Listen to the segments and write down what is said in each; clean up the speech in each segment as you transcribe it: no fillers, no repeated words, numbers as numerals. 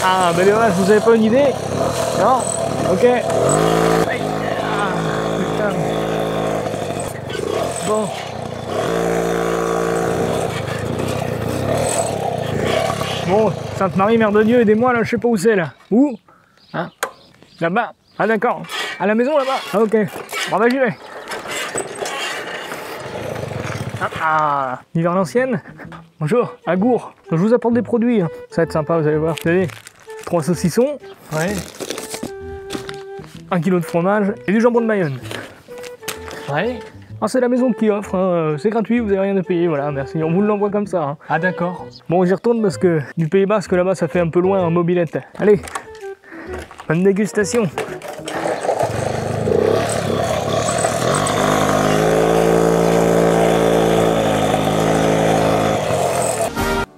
Ah, ben dommage, vous avez pas une idée? Non? Ok. Ah, putain. Bon. Bon, Sainte-Marie, Mère de Dieu, aidez-moi là, je sais pas où c'est là. Où? Hein? Là-bas? Ah d'accord. À la maison là-bas? Ah, ok. Bon bah j'y vais. Ah, Hiver l'ancienne. Bonjour, à Gour. Je vous apporte des produits. Hein. Ça va être sympa, vous allez voir. Vous avez 3 saucissons. Ouais. 1 kg de fromage et du jambon de Bayonne. Ouais. Ah, c'est la maison qui offre, hein. C'est gratuit, vous n'avez rien à payer, voilà, merci. On vous l'envoie comme ça. Hein. Ah d'accord. Bon, j'y retourne parce que du Pays Basque là-bas, ça fait un peu loin en mobilette. Allez, bonne dégustation.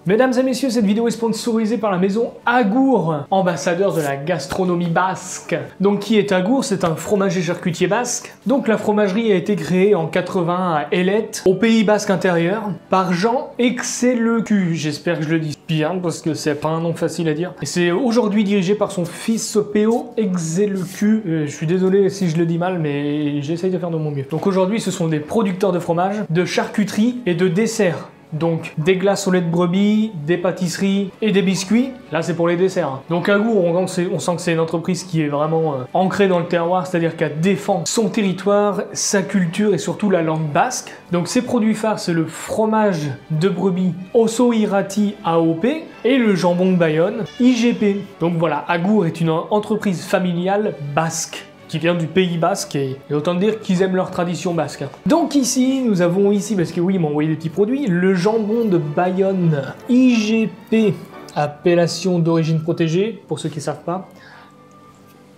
Mesdames et messieurs, cette vidéo est sponsorisée par la maison Agour, ambassadeur de la gastronomie basque. Donc qui est Agour? C'est un fromager charcutier basque. Donc la fromagerie a été créée en 80 à Elette, au Pays Basque intérieur, par Jean Exelecu. J'espère que je le dis bien parce que c'est pas un nom facile à dire. Et c'est aujourd'hui dirigé par son fils Péo Exelecu. Je suis désolé si je le dis mal, mais j'essaye de faire de mon mieux. Donc aujourd'hui, ce sont des producteurs de fromage, de charcuterie et de desserts. Donc des glaces au lait de brebis, des pâtisseries et des biscuits. Là c'est pour les desserts. Donc Agour, on sent que c'est une entreprise qui est vraiment ancrée dans le terroir, c'est-à-dire qu'elle défend son territoire, sa culture et surtout la langue basque. Donc ses produits phares, c'est le fromage de brebis Osso Irati AOP et le jambon de Bayonne IGP. Donc voilà, Agour est une entreprise familiale basque qui vient du Pays Basque et autant dire qu'ils aiment leur tradition basque. Donc ici, nous avons ici, parce que oui, ils m'ont envoyé des petits produits, le jambon de Bayonne IGP, appellation d'origine protégée, pour ceux qui ne savent pas.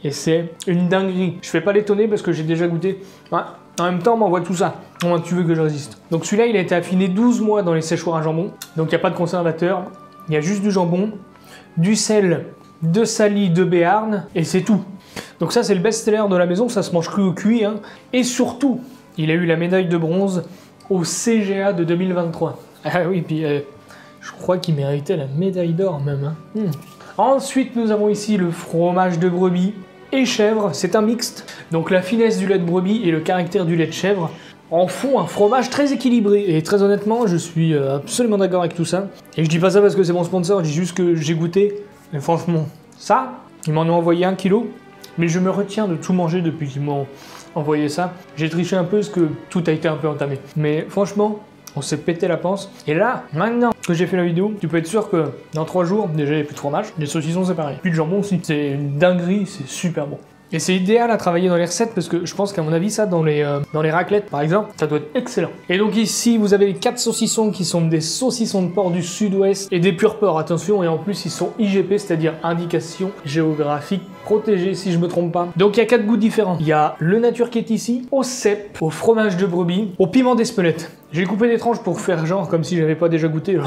Et c'est une dinguerie. Je fais pas l'étonner parce que j'ai déjà goûté. Ouais. En même temps, on m'envoie tout ça. Comment tu veux que je résiste? Donc celui-là, il a été affiné 12 mois dans les séchoirs à jambon. Donc il n'y a pas de conservateur, il y a juste du jambon, du sel, de Sali, de Béarn, et c'est tout. Donc ça c'est le best-seller de la maison, ça se mange cru au cuit. Hein. Et surtout, il a eu la médaille de bronze au CGA de 2023. Ah oui, puis je crois qu'il méritait la médaille d'or même. Hein. Ensuite, nous avons ici le fromage de brebis et chèvre, c'est un mixte. Donc la finesse du lait de brebis et le caractère du lait de chèvre en font un fromage très équilibré. Et très honnêtement, je suis absolument d'accord avec tout ça. Et je dis pas ça parce que c'est mon sponsor, je dis juste que j'ai goûté. Et franchement, ça, ils m'en ont envoyé 1 kilo. Mais je me retiens de tout manger depuis qu'ils m'ont envoyé ça. J'ai triché un peu parce que tout a été un peu entamé. Mais franchement, on s'est pété la panse. Et là, maintenant que j'ai fait la vidéo, tu peux être sûr que dans 3 jours, déjà il n'y a plus de fromage. Les saucissons c'est pareil. Puis le jambon aussi. C'est une dinguerie, c'est super bon. Et c'est idéal à travailler dans les recettes parce que je pense qu'à mon avis ça dans les raclettes par exemple, ça doit être excellent. Et donc ici vous avez les 4 saucissons qui sont des saucissons de porc du sud-ouest et des purs porcs, attention, et en plus ils sont IGP, c'est-à-dire indication géographique protégée si je me trompe pas. Donc il y a 4 goûts différents. Il y a le nature qui est ici, au cèpe, au fromage de brebis, au piment d'Espelette. J'ai coupé des tranches pour faire genre comme si j'avais pas déjà goûté.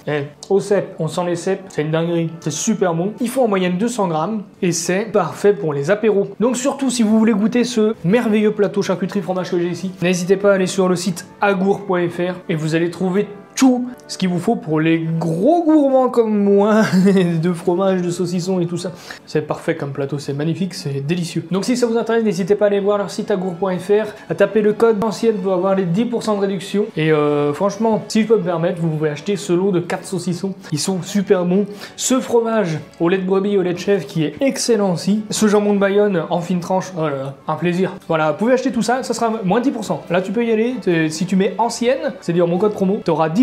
Et au cèpe, on sent les cèpes, c'est une dinguerie, c'est super bon. Il faut en moyenne 200 grammes et c'est parfait pour les apéros. Donc surtout si vous voulez goûter ce merveilleux plateau charcuterie fromage que j'ai ici, n'hésitez pas à aller sur le site agour.fr et vous allez trouver tout ce qu'il vous faut pour les gros gourmands comme moi, de fromage, de saucisson et tout ça. C'est parfait comme plateau, c'est magnifique, c'est délicieux. Donc si ça vous intéresse, n'hésitez pas à aller voir leur site agour.fr, à taper le code ancienne pour avoir les 10% de réduction. Et franchement, si je peux me permettre, vous pouvez acheter ce lot de 4 saucissons. Ils sont super bons. Ce fromage au lait de brebis, au lait de chèvre qui est excellent aussi. Ce jambon de Bayonne en fine tranche, oh là là, un plaisir. Voilà, vous pouvez acheter tout ça, ça sera moins 10%. Là tu peux y aller, si tu mets ancienne, c'est-à-dire mon code promo, tu auras 10%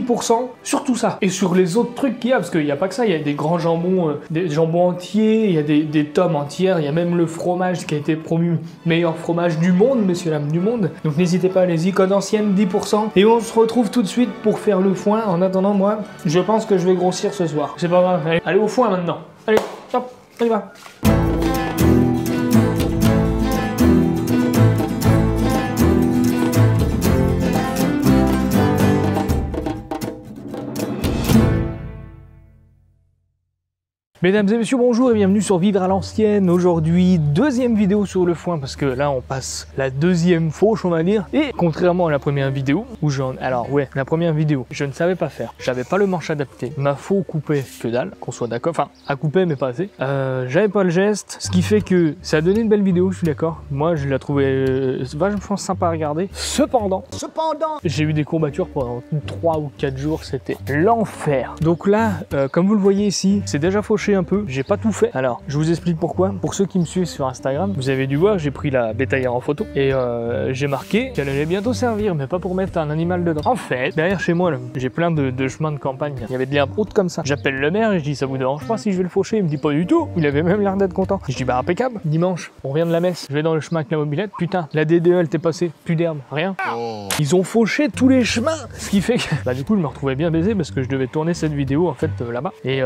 sur tout ça. Et sur les autres trucs qu'il y a, parce qu'il n'y a pas que ça, il y a des grands jambons, des jambons entiers, il y a des tomes entières, il y a même le fromage qui a été promu meilleur fromage du monde, messieurs dames du monde. Donc n'hésitez pas, allez-y, code ancienne 10%. Et on se retrouve tout de suite pour faire le foin. En attendant, moi, je pense que je vais grossir ce soir. C'est pas grave, allez au foin maintenant. Allez, hop, on y va. Mesdames et messieurs, bonjour et bienvenue sur Vivre à l'ancienne. Aujourd'hui, deuxième vidéo sur le foin parce que là on passe la deuxième fauche on va dire. Et contrairement à la première vidéo où la première vidéo, je ne savais pas faire. J'avais pas le manche adapté. Ma faux coupait que dalle, qu'on soit d'accord. Enfin, à couper mais pas assez. J'avais pas le geste, ce qui fait que ça a donné une belle vidéo, je suis d'accord. Moi je la trouvais vachement sympa à regarder. Cependant, j'ai eu des courbatures pendant 3 ou 4 jours, c'était l'enfer. Donc là, comme vous le voyez ici, c'est déjà fauché un peu, j'ai pas tout fait. Alors, je vous explique pourquoi. Pour ceux qui me suivent sur Instagram, vous avez dû voir, j'ai pris la bétaillère en photo et j'ai marqué qu'elle allait bientôt servir, mais pas pour mettre un animal dedans. En fait, derrière chez moi, j'ai plein de chemins de campagne. Il y avait de l'herbe haute comme ça. J'appelle le maire et je dis, ça vous dérange pas si je vais le faucher? Il me dit pas du tout. Il avait même l'air d'être content. Je dis, bah impeccable. Dimanche, on revient de la messe. Je vais dans le chemin avec la mobilette. Putain, la DDE, elle t'est passée. Plus d'herbe, rien. Ils ont fauché tous les chemins. Ce qui fait que, bah du coup, je me retrouvais bien baisé parce que je devais tourner cette vidéo en fait là-bas. Et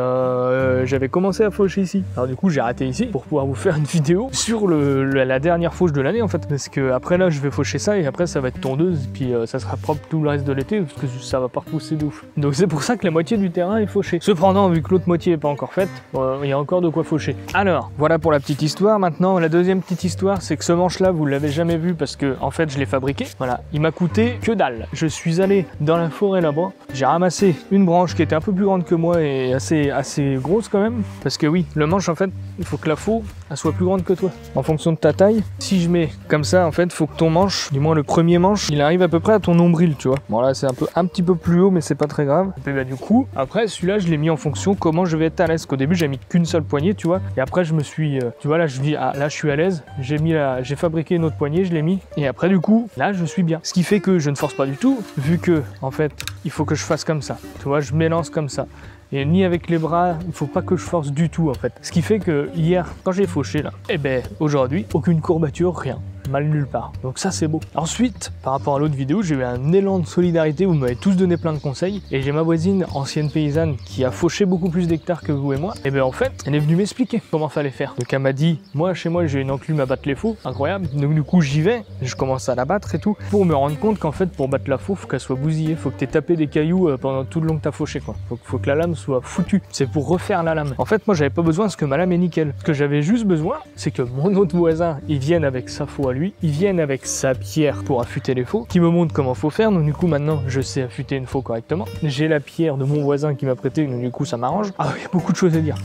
j'avais commencé à faucher ici. Alors du coup j'ai arrêté ici pour pouvoir vous faire une vidéo sur la dernière fauche de l'année en fait, parce que après là je vais faucher ça et après ça va être tondeuse et puis ça sera propre tout le reste de l'été parce que ça va pas repousser de ouf. Donc c'est pour ça que la moitié du terrain est fauché. Cependant vu que l'autre moitié est pas encore faite, il y a encore de quoi faucher. Alors voilà pour la petite histoire. Maintenant la deuxième petite histoire, c'est que ce manche là vous l'avez jamais vu parce que en fait je l'ai fabriqué. Voilà, il m'a coûté que dalle. Je suis allé dans la forêt là-bas, j'ai ramassé une branche qui était un peu plus grande que moi et assez grosse quand même. Parce que oui, le manche en fait, il faut que la faux elle soit plus grande que toi. En fonction de ta taille, si je mets comme ça en fait, il faut que ton manche, du moins le premier manche, il arrive à peu près à ton nombril, tu vois. Bon là c'est un petit peu plus haut mais c'est pas très grave. Et bah du coup, après celui-là je l'ai mis en fonction comment je vais être à l'aise. Qu'au début j'ai mis qu'une seule poignée, tu vois. Et après je me suis, tu vois là je dis ah là je suis à l'aise. J'ai fabriqué une autre poignée, je l'ai mis. Et après du coup, là je suis bien. Ce qui fait que je ne force pas du tout, vu que en fait il faut que je fasse comme ça. Tu vois, je m'élance comme ça. Et ni avec les bras, il faut pas que je force du tout en fait. Ce qui fait que hier, quand j'ai fauché là, et ben aujourd'hui, aucune courbature, rien. Mal nulle part. Donc ça c'est beau. Ensuite, par rapport à l'autre vidéo, j'ai eu un élan de solidarité où vous m'avez tous donné plein de conseils. Et j'ai ma voisine, ancienne paysanne, qui a fauché beaucoup plus d'hectares que vous et moi. Et ben en fait, elle est venue m'expliquer comment fallait faire. Donc elle m'a dit, moi chez moi j'ai une enclume à battre les faux, incroyable. Donc du coup j'y vais, je commence à la battre et tout, pour me rendre compte qu'en fait pour battre la faux, faut qu'elle soit bousillée, faut que t'aies tapé des cailloux pendant tout le long que t'as fauché quoi. Faut que la lame soit foutue. C'est pour refaire la lame. En fait moi j'avais pas besoin parce que ma lame est nickel. Ce que j'avais juste besoin, c'est que mon autre voisin, il vienne avec sa faux à lui, il vienne avec sa pierre pour affûter les faux, qui me montre comment faut faire. Donc du coup maintenant je sais affûter une faux correctement. J'ai la pierre de mon voisin qui m'a prêté, donc du coup ça m'arrange. Ah il y a beaucoup de choses à dire.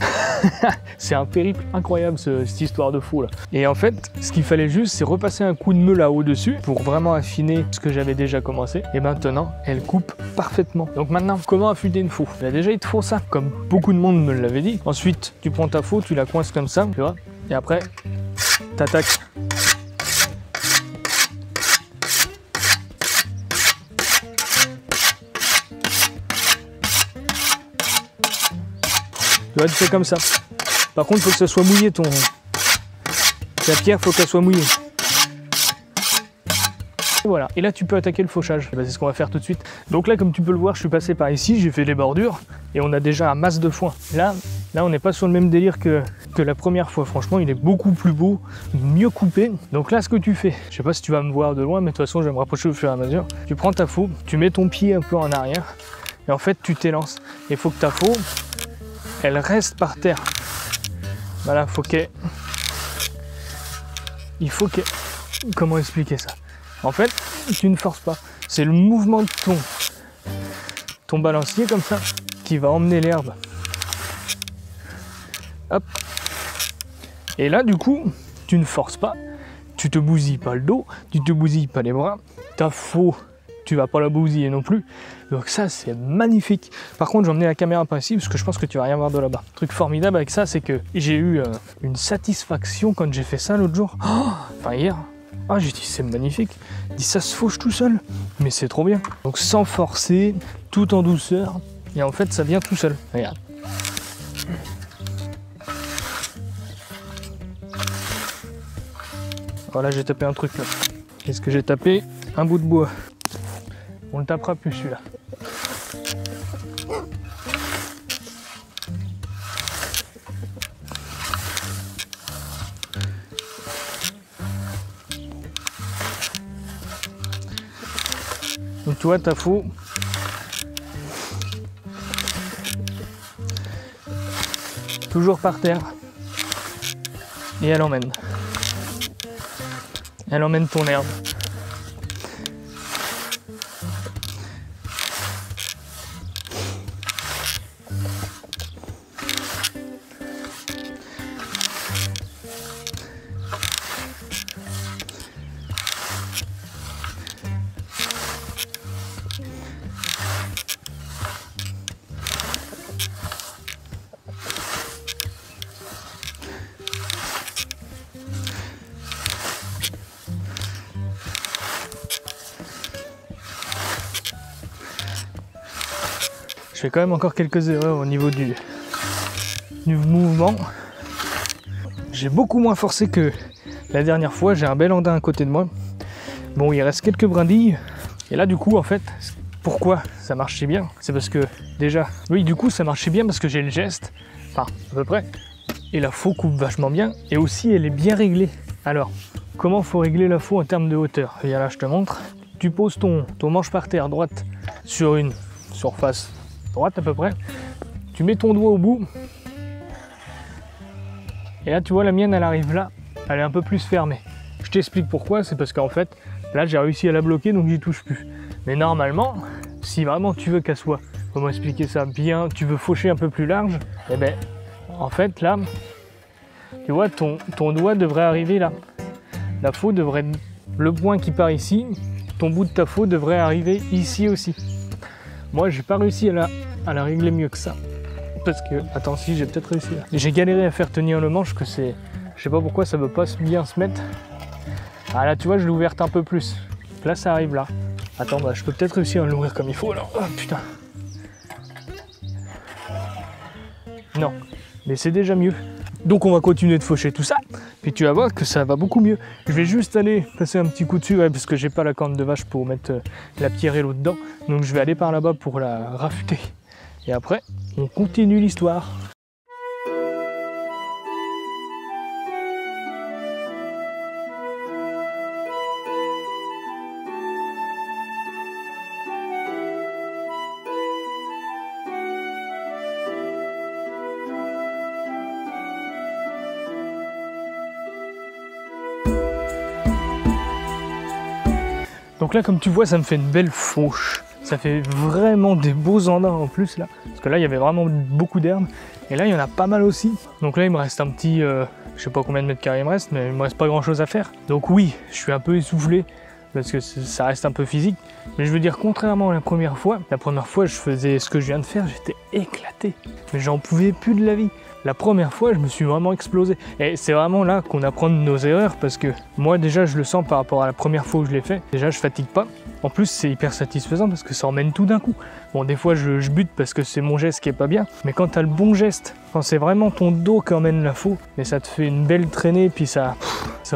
C'est un périple incroyable cette histoire de faux là. Et en fait ce qu'il fallait juste c'est repasser un coup de meule là au-dessus pour vraiment affiner ce que j'avais déjà commencé. Et maintenant elle coupe parfaitement. Donc maintenant comment affûter une faux? Là déjà il te faut ça, comme beaucoup de monde me l'avait dit. Ensuite tu prends ta faux, tu la coinces comme ça, tu vois, et après t'attaques. Tu vois, tu fais comme ça. Par contre, il faut que ça soit mouillé ta pierre, faut qu'elle soit mouillée. Et voilà. Et là, tu peux attaquer le fauchage. C'est ce qu'on va faire tout de suite. Donc là, comme tu peux le voir, je suis passé par ici, j'ai fait les bordures et on a déjà un masse de foin. Là, on n'est pas sur le même délire que la première fois. Franchement, il est beaucoup plus beau, mieux coupé. Donc là, ce que tu fais, je sais pas si tu vas me voir de loin, mais de toute façon, je vais me rapprocher au fur et à mesure. Tu prends ta faux, tu mets ton pied un peu en arrière et en fait, tu t'élances. Il faut que ta faux elle reste par terre. Voilà, il faut que... Comment expliquer ça? En fait, tu ne forces pas. C'est le mouvement de ton balancier comme ça qui va emmener l'herbe. Hop. Et là, du coup, tu ne forces pas. Tu te bousilles pas le dos, tu te bousilles pas les bras. Ta faux, tu vas pas la bousiller non plus. Donc ça c'est magnifique. Par contre j'ai emmené la caméra par ici parce que je pense que tu vas rien voir de là-bas. Le truc formidable avec ça c'est que j'ai eu une satisfaction quand j'ai fait ça l'autre jour. Enfin hier. Ah j'ai dit c'est magnifique. J'ai dit ça se fauche tout seul. Mais c'est trop bien. Donc sans forcer, tout en douceur. Et en fait ça vient tout seul. Regarde. Voilà j'ai tapé un truc là. Qu'est-ce que j'ai tapé? Un bout de bois. On le tapera plus celui-là. Donc tu vois ta faux. toujours par terre. Et elle emmène. Elle emmène ton herbe. Je fais quand même encore quelques erreurs au niveau du mouvement. J'ai beaucoup moins forcé que la dernière fois. J'ai un bel andin à côté de moi. Bon, il reste quelques brindilles. Et là, du coup, en fait, pourquoi ça marchait bien? C'est parce que, déjà, oui, du coup, ça marchait bien parce que j'ai le geste, enfin, à peu près. Et la faux coupe vachement bien. Et aussi, elle est bien réglée. Alors, comment faut régler la faux en termes de hauteur? Et là, je te montre. Tu poses ton manche par terre droite sur une surface droite à peu près, tu mets ton doigt au bout et là tu vois la mienne elle arrive là, elle est un peu plus fermée. Je t'explique pourquoi, c'est parce qu'en fait là j'ai réussi à la bloquer donc j'y touche plus. Mais normalement, si vraiment tu veux qu'elle soit, comment expliquer ça bien, tu veux faucher un peu plus large, et ben en fait là, tu vois ton doigt devrait arriver là. La faux devrait, le point qui part ici, ton bout de ta faux devrait arriver ici aussi. Moi, j'ai pas réussi à la régler mieux que ça. Parce que, attends, si, j'ai peut-être réussi là. J'ai galéré à faire tenir le manche, que c'est... Je sais pas pourquoi ça veut pas bien se mettre. Ah là, tu vois, je l'ai ouverte un peu plus. Là, ça arrive là. Attends, bah, je peux peut-être réussir à l'ouvrir comme il faut, alors. Oh, putain. Non, mais c'est déjà mieux. Donc, on va continuer de faucher tout ça. Puis tu vas voir que ça va beaucoup mieux. Je vais juste aller passer un petit coup dessus, ouais, parce que j'ai pas la corne de vache pour mettre la pierre et l'eau dedans. Donc je vais aller par là-bas pour la raffûter. Et après, on continue l'histoire. Donc là, comme tu vois, ça me fait une belle fauche. Ça fait vraiment des beaux andins en plus là. Parce que là, il y avait vraiment beaucoup d'herbes. Et là, il y en a pas mal aussi. Donc là, il me reste un petit... je sais pas combien de mètres carrés il me reste, mais il me reste pas grand chose à faire. Donc oui, je suis un peu essoufflé. Parce que ça reste un peu physique. Mais je veux dire, contrairement à la première fois, je faisais ce que je viens de faire, j'étais éclaté. Mais j'en pouvais plus de la vie. La première fois, je me suis vraiment explosé. Et c'est vraiment là qu'on apprend de nos erreurs, parce que moi déjà je le sens par rapport à la première fois où je l'ai fait. Déjà je fatigue pas. En plus c'est hyper satisfaisant parce que ça emmène tout d'un coup. Bon, des fois je bute parce que c'est mon geste qui est pas bien. Mais quand tu as le bon geste, quand c'est vraiment ton dos qui emmène la faux, et ça te fait une belle traînée, puis ça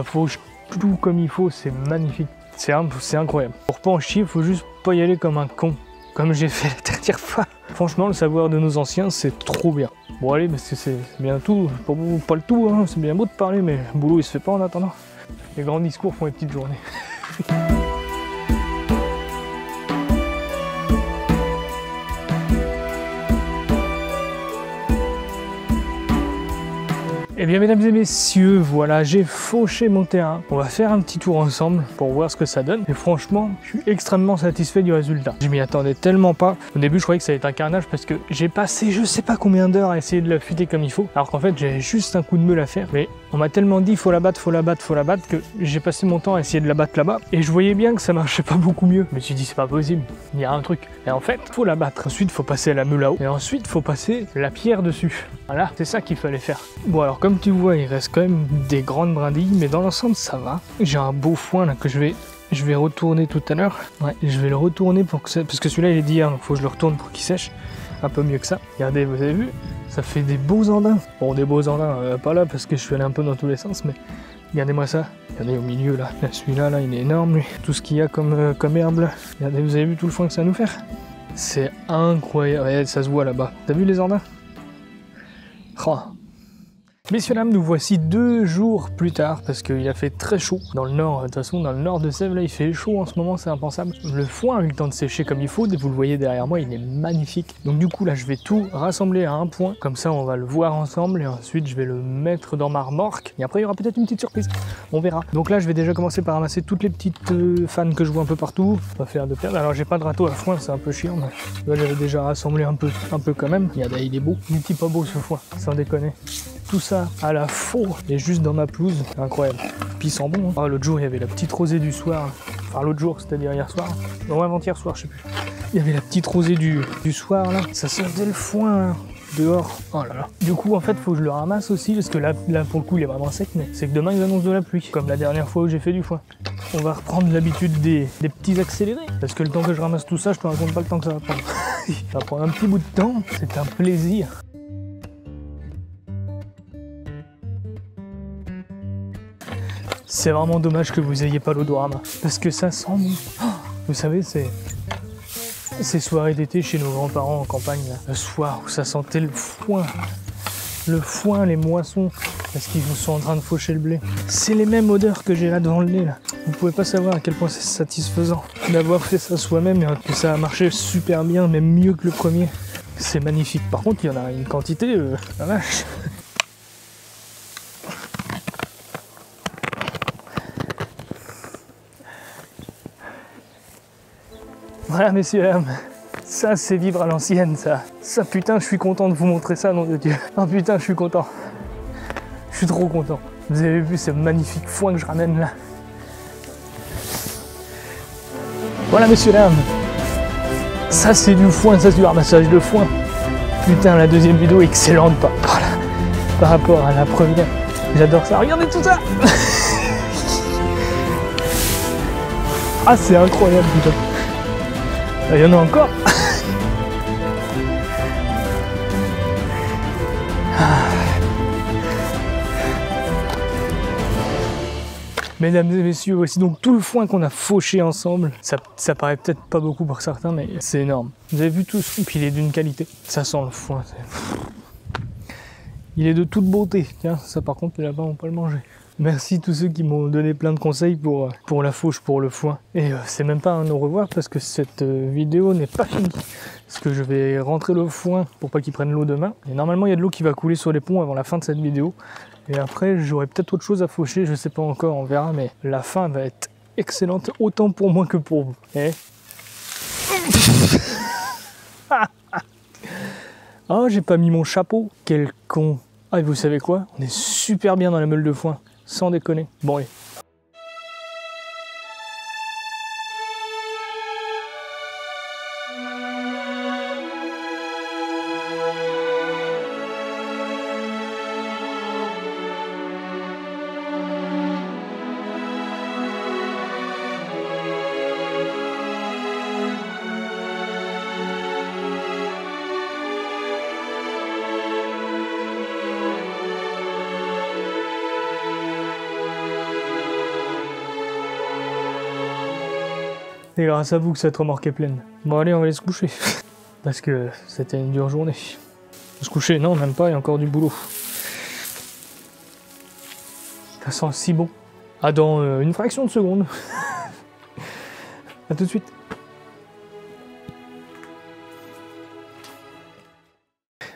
fauche tout comme il faut, c'est magnifique. C'est incroyable. Pour pas en chier, faut juste pas y aller comme un con, comme j'ai fait la dernière fois. Franchement, le savoir de nos anciens, c'est trop bien. Bon allez, parce que c'est bien tout, pas le tout, hein. C'est bien beau de parler, mais le boulot il se fait pas en attendant. Les grands discours font les petites journées. Eh bien mesdames et messieurs, voilà, j'ai fauché mon terrain. On va faire un petit tour ensemble pour voir ce que ça donne. Et franchement, je suis extrêmement satisfait du résultat. Je m'y attendais tellement pas. Au début, je croyais que ça allait être un carnage parce que j'ai passé je sais pas combien d'heures à essayer de la fuiter comme il faut. Alors qu'en fait, j'ai juste un coup de meule à faire. Mais on m'a tellement dit faut la battre, faut la battre, faut la battre que j'ai passé mon temps à essayer de la battre là-bas. Et je voyais bien que ça marchait pas beaucoup mieux. Je me suis dit c'est pas possible, il y a un truc. Et en fait, faut la battre. Ensuite, faut passer à la meule là-haut. Et ensuite, faut passer la pierre dessus. Voilà, c'est ça qu'il fallait faire. Bon alors comme tu vois, il reste quand même des grandes brindilles, mais dans l'ensemble ça va. J'ai un beau foin là que je vais retourner tout à l'heure. Ouais, je vais le retourner pour que ça... parce que celui-là il est d'hier, donc faut que je le retourne pour qu'il sèche un peu mieux que ça. Regardez, vous avez vu, ça fait des beaux andins. Bon, des beaux andins, pas là parce que je suis allé un peu dans tous les sens, mais regardez-moi ça. Regardez au milieu là, celui-là là, il est énorme lui. Tout ce qu'il y a comme herbe là. Regardez, vous avez vu tout le foin que ça va nous faire? C'est incroyable. Ouais, ça se voit là-bas. T'as vu les andins? Oh. Messieurs dames, nous voici 2 jours plus tard parce qu'il a fait très chaud dans le nord. De toute façon, dans le nord de Sèvres, là, il fait chaud en ce moment, c'est impensable. Le foin a eu le temps de sécher comme il faut. Vous le voyez derrière moi, il est magnifique. Donc du coup, là, je vais tout rassembler à un point. Comme ça, on va le voir ensemble et ensuite, je vais le mettre dans ma remorque. Et après, il y aura peut-être une petite surprise. On verra. Donc là, je vais déjà commencer par ramasser toutes les petites fans que je vois un peu partout. Pas faire de perte. Alors, j'ai pas de râteau à foin, c'est un peu chiant. Mais là, j'avais déjà rassemblé un peu quand même. Regardez, il est beau. Il est pas beau ce foin, sans déconner. Tout ça à la faux et juste dans ma pelouse, incroyable. Puis il sent bon. Hein. Oh, l'autre jour, il y avait la petite rosée du soir. Enfin, l'autre jour, c'est-à-dire hier soir. Non, avant-hier soir, je sais plus. Il y avait la petite rosée du soir, là. Ça sentait le foin, là. Dehors. Oh là là. Du coup, en fait, faut que je le ramasse aussi, parce que là pour le coup, il est vraiment sec, mais c'est que demain, ils annoncent de la pluie, comme la dernière fois où j'ai fait du foin. On va reprendre l'habitude des petits accélérés, parce que le temps que je ramasse tout ça, je te raconte pas le temps que ça va prendre. Ça va prendre un petit bout de temps, c'est un plaisir. C'est vraiment dommage que vous ayez pas l'odorama, parce que ça sent bon. Oh, vous savez, c'est ces soirées d'été chez nos grands-parents en campagne, là, le soir où ça sentait le foin, les moissons, parce qu'ils sont en train de faucher le blé. C'est les mêmes odeurs que j'ai là devant le nez, là. Vous pouvez pas savoir à quel point c'est satisfaisant d'avoir fait ça soi-même et que ça a marché super bien, même mieux que le premier. C'est magnifique. Par contre, il y en a une quantité, la vache. Voilà, messieurs, dames, ça c'est vivre à l'ancienne, ça. Ça, putain, je suis content de vous montrer ça, nom de Dieu. Oh putain, je suis content. Je suis trop content. Vous avez vu ce magnifique foin que je ramène là. Voilà, messieurs, dames. Ça c'est du foin, ça c'est du ramassage de foin. Putain, la deuxième vidéo est excellente par rapport à la première. J'adore ça. Regardez tout ça. Ah, c'est incroyable, putain. Il y en a encore. Mesdames et messieurs, voici donc tout le foin qu'on a fauché ensemble. Ça paraît peut-être pas beaucoup pour certains, mais c'est énorme. Vous avez vu tout ce foin, puis il est d'une qualité. Ça sent le foin. Il est de toute beauté. Tiens, ça par contre, les lapins vont pas le manger. Merci tous ceux qui m'ont donné plein de conseils pour la fauche, pour le foin. Et c'est même pas un au revoir parce que cette vidéo n'est pas finie. Parce que je vais rentrer le foin pour pas qu'il prenne l'eau demain. Et normalement, il y a de l'eau qui va couler sur les ponts avant la fin de cette vidéo. Et après, j'aurai peut-être autre chose à faucher, je sais pas encore, on verra. Mais la fin va être excellente, autant pour moi que pour vous. Eh oh, j'ai pas mis mon chapeau. Quel con. Ah, et vous savez quoi? On est super bien dans la meule de foin. Sans déconner. Bon, allez. C'est grâce à vous que cette remorque est pleine. Bon allez, on va aller se coucher. Parce que c'était une dure journée. Se coucher, non, même pas, il y a encore du boulot. Ça sent si bon. Ah, dans une fraction de seconde. A tout de suite.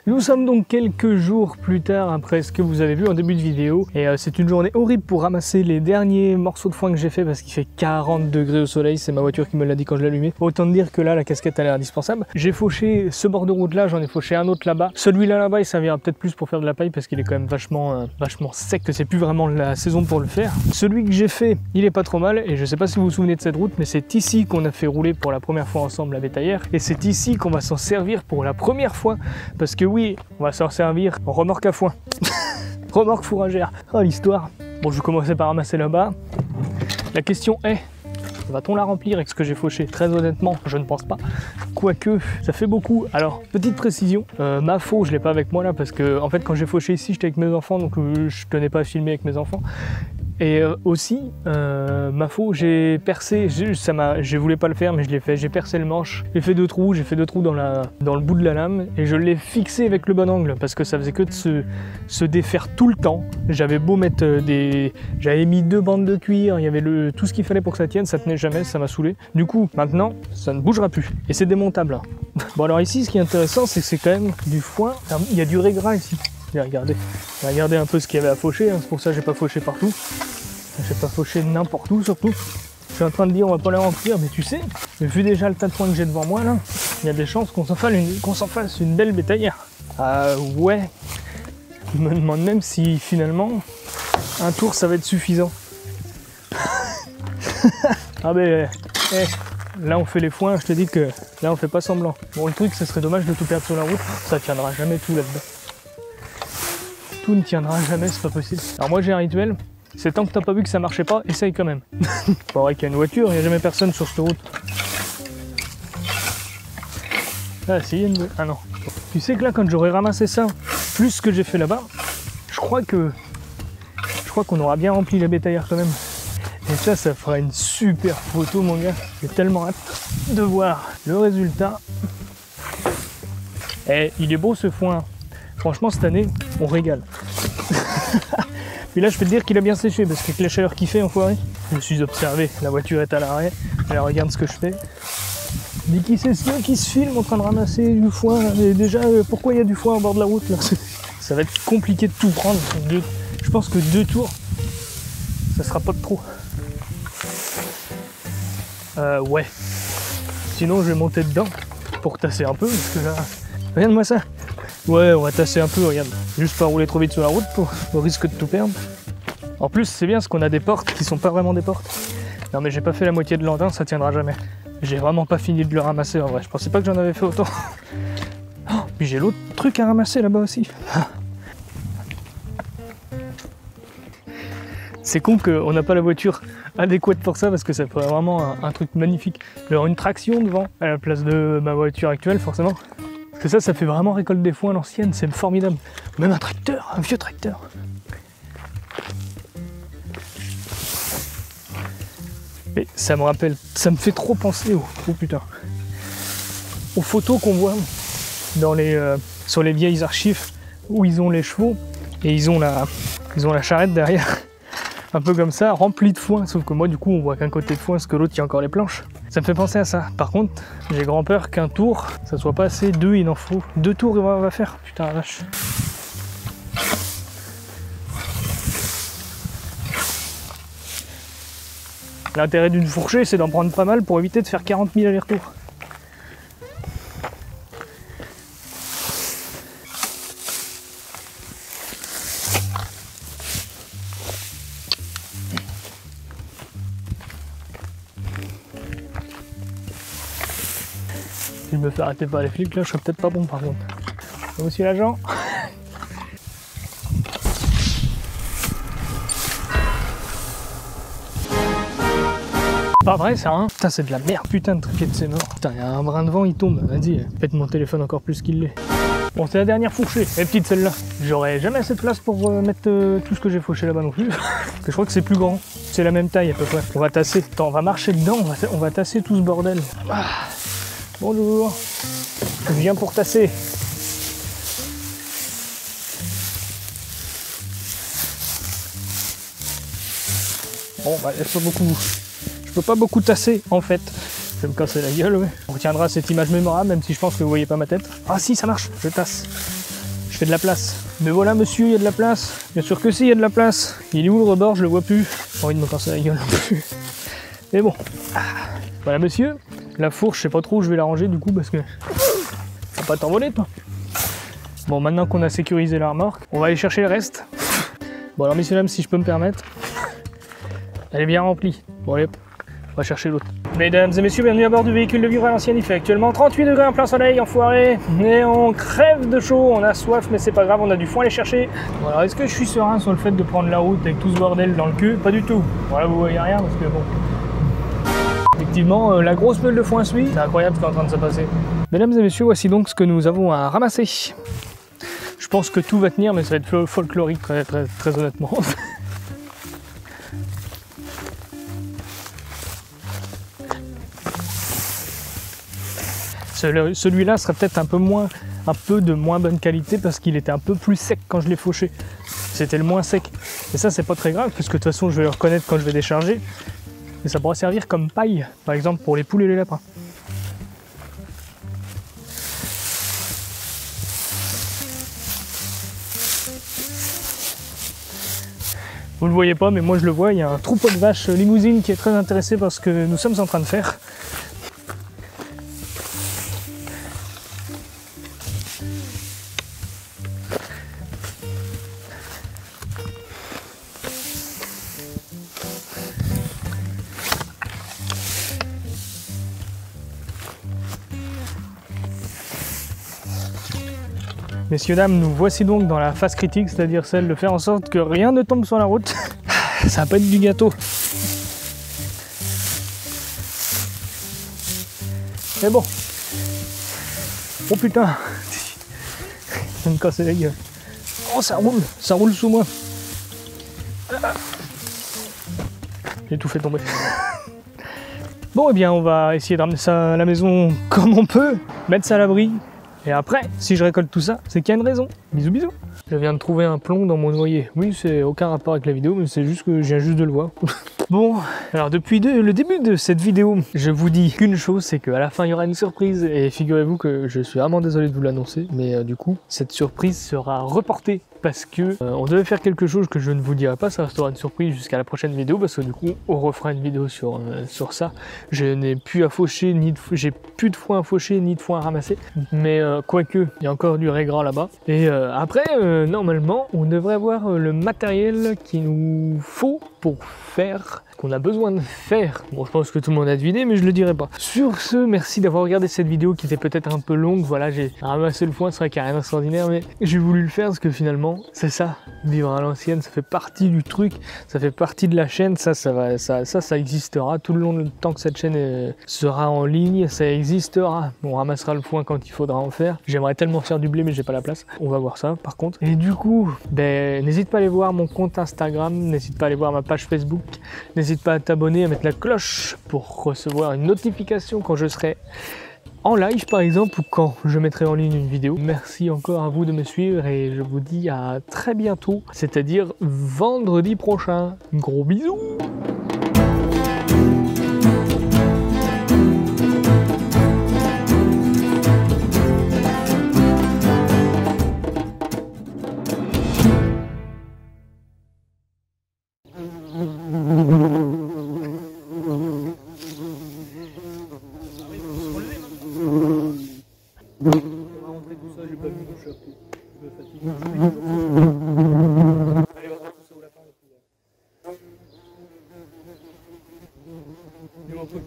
Nous sommes donc quelques jours plus tard après ce que vous avez vu en début de vidéo et c'est une journée horrible pour ramasser les derniers morceaux de foin que j'ai fait parce qu'il fait 40 degrés au soleil, c'est ma voiture qui me l'a dit quand je l'ai allumé. Autant dire que là la casquette a l'air indispensable. J'ai fauché ce bord de route là, j'en ai fauché un autre là-bas. Celui-là là-bas il servira peut-être plus pour faire de la paille parce qu'il est quand même vachement sec, que c'est plus vraiment la saison pour le faire. Celui que j'ai fait, il est pas trop mal et je sais pas si vous vous souvenez de cette route mais c'est ici qu'on a fait rouler pour la première fois ensemble la bétaillère et c'est ici qu'on va s'en servir pour la première fois parce que oui, on va s'en servir en remorque à foin. Remorque fourragère. Oh l'histoire. Bon, je vais commencer par ramasser là-bas. La question est, va-t-on la remplir avec ce que j'ai fauché? Très honnêtement, je ne pense pas. Quoique, ça fait beaucoup. Alors, petite précision, ma faux, je l'ai pas avec moi là parce que en fait quand j'ai fauché ici, j'étais avec mes enfants donc je tenais pas à filmer avec mes enfants. Et aussi, ma faux, j'ai percé, je voulais pas le faire mais je l'ai fait, j'ai percé le manche, j'ai fait 2 trous, dans le bout de la lame et je l'ai fixé avec le bon angle parce que ça faisait que de se défaire tout le temps. J'avais beau mettre j'avais mis 2 bandes de cuir, il y avait tout ce qu'il fallait pour que ça tienne, ça tenait jamais, ça m'a saoulé. Du coup, maintenant, ça ne bougera plus et c'est démontable. Hein. Bon alors ici, ce qui est intéressant, c'est que c'est quand même du foin, il y a du régras ici. Regardez un peu ce qu'il y avait à faucher, hein. C'est pour ça que j'ai pas fauché partout. J'ai pas fauché n'importe où surtout. Je suis en train de dire on va pas les remplir, mais tu sais, vu déjà le tas de foin que j'ai devant moi là, il y a des chances qu'on s'en fasse une belle bétaillère. Ouais. Je me demande même si finalement un tour ça va être suffisant. Ah ben là on fait les foins, je te dis que là on fait pas semblant. Bon le truc, ce serait dommage de tout perdre sur la route, ça tiendra jamais tout là-dedans. Tout ne tiendra jamais, c'est pas possible. Alors moi j'ai un rituel, c'est tant que t'as pas vu que ça marchait pas, essaye quand même. Bon vrai qu'il y a une voiture, il n'y a jamais personne sur cette route. Ah si, il y a une... Ah non. Tu sais que là quand j'aurais ramassé ça, plus ce que j'ai fait là-bas, je crois qu'on aura bien rempli la bétaillère quand même. Et ça fera une super photo mon gars. J'ai tellement hâte de voir le résultat. Eh, il est beau ce foin. Franchement cette année, on régale. Puis là je peux te dire qu'il a bien séché parce qu'avec la chaleur qu'il fait enfoiré, je me suis observé, la voiture est à l'arrêt, elle regarde ce que je fais. Mais qui c'est ceux qui se filment en train de ramasser du foin? Et déjà pourquoi il y a du foin au bord de la route là? Ça va être compliqué de tout prendre. Je pense que 2 tours, ça sera pas de trop. Ouais. Sinon je vais monter dedans pour tasser un peu parce que là. Regarde-moi ça. Ouais, on va tasser un peu, regarde. Juste pas rouler trop vite sur la route au risque de tout perdre. En plus, c'est bien parce qu'on a des portes qui sont pas vraiment des portes. Non mais j'ai pas fait la moitié de l'andin, ça tiendra jamais. J'ai vraiment pas fini de le ramasser en vrai. Je pensais pas que j'en avais fait autant. Oh, puis j'ai l'autre truc à ramasser là-bas aussi. C'est con qu'on n'a pas la voiture adéquate pour ça parce que ça ferait vraiment un truc magnifique. Genre une traction devant à la place de ma voiture actuelle forcément. Parce que ça fait vraiment récolte des foins à l'ancienne, c'est formidable. Même un tracteur, un vieux tracteur. Mais ça me rappelle, ça me fait trop penser aux photos qu'on voit dans sur les vieilles archives où ils ont les chevaux et ils ont la charrette derrière. Un peu comme ça, remplie de foin, sauf que moi du coup on voit qu'un côté de foin, parce que l'autre il y a encore les planches. Ça me fait penser à ça. Par contre, j'ai grand peur qu'un tour, ça soit pas assez, 2 il en faut. 2 tours on va faire, putain la vache. L'intérêt d'une fourchée, c'est d'en prendre pas mal pour éviter de faire 40 000 allers-retours. Si je me fais arrêter par les flics là, je serais peut-être pas bon par contre. Monsieur l'agent. Pas vrai ça hein. Putain c'est de la merde putain de truc de c'est mort. Putain il y a un brin de vent il tombe, vas-y, faites mon téléphone encore plus qu'il l'est. Bon c'est la dernière fourchée, elle est petite celle-là. J'aurais jamais assez de place pour mettre tout ce que j'ai fauché là-bas non plus. Je crois que c'est plus grand, c'est la même taille à peu près. On va tasser, attends on va marcher dedans, on va tasser tout ce bordel. Ah. Bonjour, je viens pour tasser. Bon bah je peux pas beaucoup tasser en fait. Je vais me casser la gueule, ouais. On retiendra cette image mémorable même si je pense que vous voyez pas ma tête. Ah si ça marche, je tasse. Je fais de la place. Mais voilà monsieur, il y a de la place. Bien sûr que si, il y a de la place. Il est où le rebord, je le vois plus. J'ai envie de me casser la gueule non plus. Mais bon. Voilà monsieur. La fourche, je sais pas trop où je vais la ranger du coup parce que ça va pas t'envoler toi. Bon maintenant qu'on a sécurisé la remorque, on va aller chercher le reste. Bon alors messieurs dames si je peux me permettre, elle est bien remplie. Bon allez hop, on va chercher l'autre. Mesdames et messieurs, bienvenue à bord du véhicule de vivre à l'ancienne. Il fait actuellement 38 degrés en plein soleil, enfoiré. Et on crève de chaud, on a soif mais c'est pas grave, on a du foin à aller chercher. Bon alors est-ce que je suis serein sur le fait de prendre la route avec tout ce bordel dans le cul? Pas du tout. Voilà vous voyez rien parce que bon... Effectivement, la grosse meule de foin suit. C'est incroyable ce qui est en train de se passer. Mesdames et messieurs, voici donc ce que nous avons à ramasser. Je pense que tout va tenir, mais ça va être folklorique très honnêtement. Celui-là serait peut-être un peu de moins bonne qualité parce qu'il était un peu plus sec quand je l'ai fauché. C'était le moins sec. Et ça, c'est pas très grave puisque de toute façon, je vais le reconnaître quand je vais décharger. Et ça pourra servir comme paille, par exemple pour les poules et les lapins. Vous le voyez pas, mais moi je le vois, il y a un troupeau de vaches limousines qui est très intéressé par ce que nous sommes en train de faire. Messieurs, dames, nous voici donc dans la phase critique, c'est-à-dire celle de faire en sorte que rien ne tombe sur la route. Ça va pas être du gâteau. Mais bon. Oh putain. Ça me casse la gueule. Oh, ça roule sous moi. J'ai tout fait tomber. Bon, eh bien, on va essayer de ramener ça à la maison comme on peut, mettre ça à l'abri. Et après, si je récolte tout ça, c'est qu'il y a une raison. Bisous, bisous. Je viens de trouver un plomb dans mon noyer. Oui, c'est aucun rapport avec la vidéo, mais c'est juste que je viens juste de le voir. Bon, alors depuis le début de cette vidéo, je vous dis qu'une chose, c'est qu'à la fin, il y aura une surprise. Et figurez-vous que je suis vraiment désolé de vous l'annoncer, mais du coup, cette surprise sera reportée. Parce que on devait faire quelque chose que je ne vous dirai pas, ça restera une surprise jusqu'à la prochaine vidéo, parce que du coup on refera une vidéo sur ça. Je n'ai plus à faucher, j'ai plus de foin à faucher ni de foin à ramasser, mais quoique il y a encore du raigrant là-bas. Et après normalement on devrait avoir le matériel qu'il nous faut pour faire ce qu'on a besoin de faire. Bon, je pense que tout le monde a deviné, mais je le dirai pas. Sur ce, merci d'avoir regardé cette vidéo qui était peut-être un peu longue. Voilà, j'ai ramassé le foin, c'est vrai qu'il n'y a rien d'extraordinaire, mais j'ai voulu le faire parce que finalement c'est ça, vivre à l'ancienne, ça fait partie du truc, ça fait partie de la chaîne, ça existera tout le long du temps que cette chaîne sera en ligne, ça existera. On ramassera le foin quand il faudra en faire. J'aimerais tellement faire du blé, mais j'ai pas la place. On va voir ça par contre. Et du coup, n'hésite pas à aller voir mon compte Instagram, n'hésite pas à aller voir ma page Facebook, n'hésite pas à t'abonner, à mettre la cloche pour recevoir une notification quand je serai en live par exemple, ou quand je mettrai en ligne une vidéo. Merci encore à vous de me suivre et je vous dis à très bientôt, c'est-à-dire vendredi prochain. Gros bisous.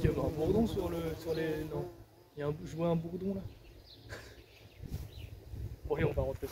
Il y a un bourdon sur les... Non. Je vois un bourdon là. Bon, allez, on va rentrer.